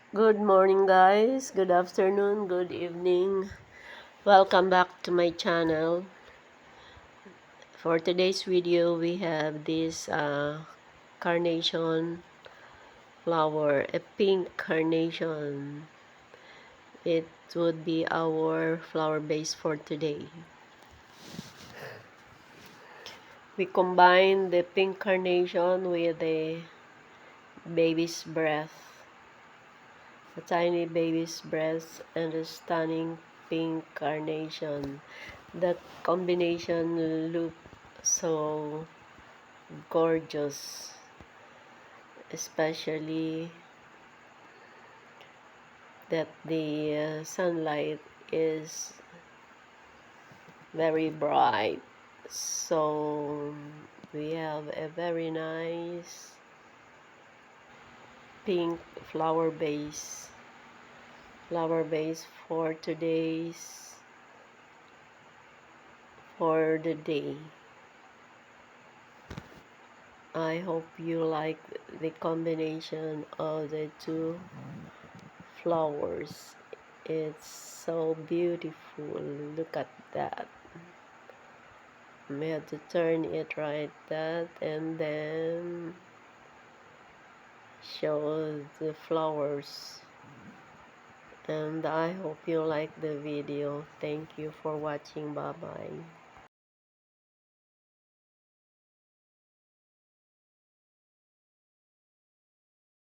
Good morning, guys. Good afternoon, good evening. Welcome back to my channel. For today's video, we have this carnation flower, a pink carnation. It would be our flower base for today. We combine the pink carnation with a baby's breath. A tiny baby's breath and a stunning pink carnation. That combination look so gorgeous, especially that the sunlight is very bright. So we have a very nice pink flower base for the day. I hope you like the combination of the two flowers. It's so beautiful. Look at that. We have to turn it right that and then show the flowers. And I hope you like the video. Thank you for watching. Bye bye.